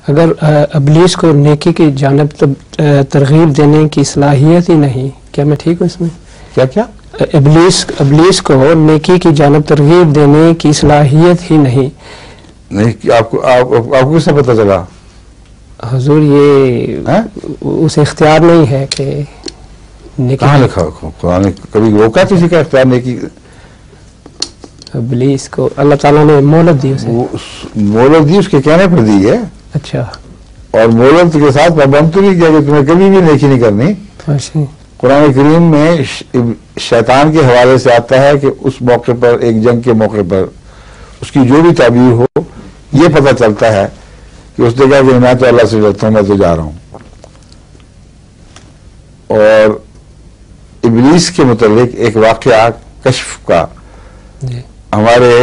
اگر ابلیس کو نیکی کی جانب ترغیب دینے کی صلاحیت ہی نہیں، کیا میں ٹھیک ہوں اس میں؟ کیا ابلیس کو نیکی کی جانب ترغیب دینے کی صلاحیت ہی نہیں، آپ کو کس سے پتہ چلا؟ حضور یہ اسے اختیار نہیں ہے کہ نیکی. کہاں لکھا قرآن نے کبھی روکا کسی کا اختیار نیکی؟ ابلیس کو اللہ تعالیٰ نے مہلت دی، اسے مہلت دی، اس کے کہنے پر دی ہے. اچھا. اور مہلت کے ساتھ پابند تو نہیں کیا کہ تمہیں کبھی بھی نیکی نہیں کرنی. قرآن کریم میں شیطان کے حوالے سے آتا ہے کہ اس موقع پر، ایک جنگ کے موقع پر اس کی جو بھی تعبیر ہو، یہ پتہ چلتا ہے کہ اس نے کہا کہ میں تو اللہ سے ڈرتا ہوں، میں تو جا رہا ہوں. اور ابلیس کے متعلق ایک واقعہ کشف کا ہمارے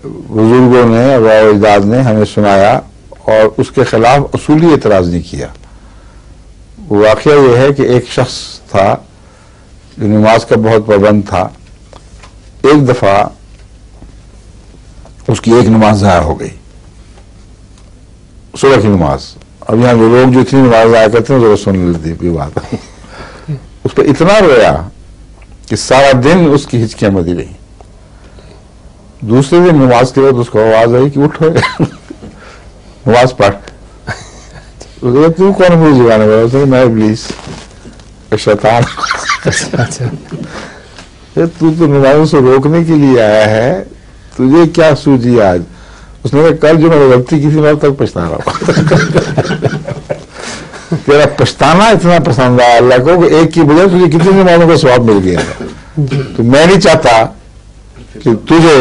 بزرگوں نے اور اجداد نے ہمیں سنایا اور اس کے خلاف اصولی اعتراض نہیں کیا. وہ واقعہ یہ ہے کہ ایک شخص تھا جو نماز کا بہت پابند تھا. ایک دفعہ اس کی ایک نماز ضائع ہو گئی، صبح کی نماز. اب یہاں لوگ جو اتنی نماز ضائع کرتے ہیں ذرا سن لیتے یہ بات. اس پہ اتنا رویا کہ سارا دن اس کی ہچکیاں بندھی رہی. دوسرے دن نماز کے بعد اس کو آواز آئی کہ اٹھو نماز پڑھ. تو کون مجھے جگانے والا؟ میں ابلیس شیطان. تو نمازوں سے روکنے کے لیے آیا ہے، تجھے کیا سوجی آج؟ اس نے کہا کل جو میں نے غلطی کی تھی میں اب تک پچھتا رہا ہوں. تیرا پچھتانا اتنا پسند آیا اللہ کو کہ ایک کی بجائے تجھے کتنی نمازوں کا ثواب مل گیا ہے. تو میں نہیں چاہتا کہ تجھے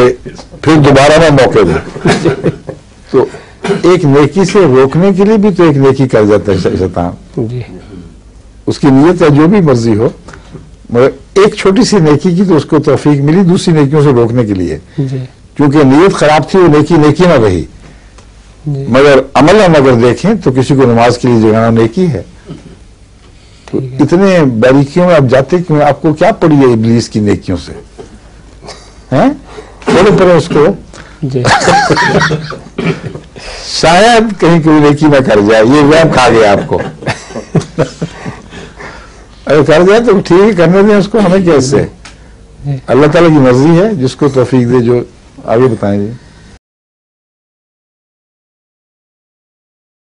پھر دوبارہ میں موقع دوں. تو ایک نیکی سے روکنے کے لیے بھی تو ایک نیکی کر جاتا ہے شیطان. اس کی نیت ہے جو بھی مرضی ہو، مگر ایک چھوٹی سی نیکی کی تو اس کو توفیق ملی دوسری نیکیوں سے روکنے کے لیے. کیونکہ نیت خراب تھی، وہ نیکی نہ رہی. مگر عمل ہم اگر دیکھیں تو کسی کو نماز کے لیے جگانا نیکی ہے. تو اتنے باریکیوں میں آپ جاتے کہ آپ کو کیا پڑی ہے ابلیس کی نیکیوں سے؟ بولے پڑے اس کو شاید کہیں کوئی نیکی نہ کر جائے. یہ وہم کھا گیا آپ کو. اگر کر جائے تو ٹھیک ہے، کرنے دیں اس کو، ہمیں کیسے. اللہ تعالیٰ کی مرضی ہے، جس کو توفیق دے. جو آگے بتائیں جی.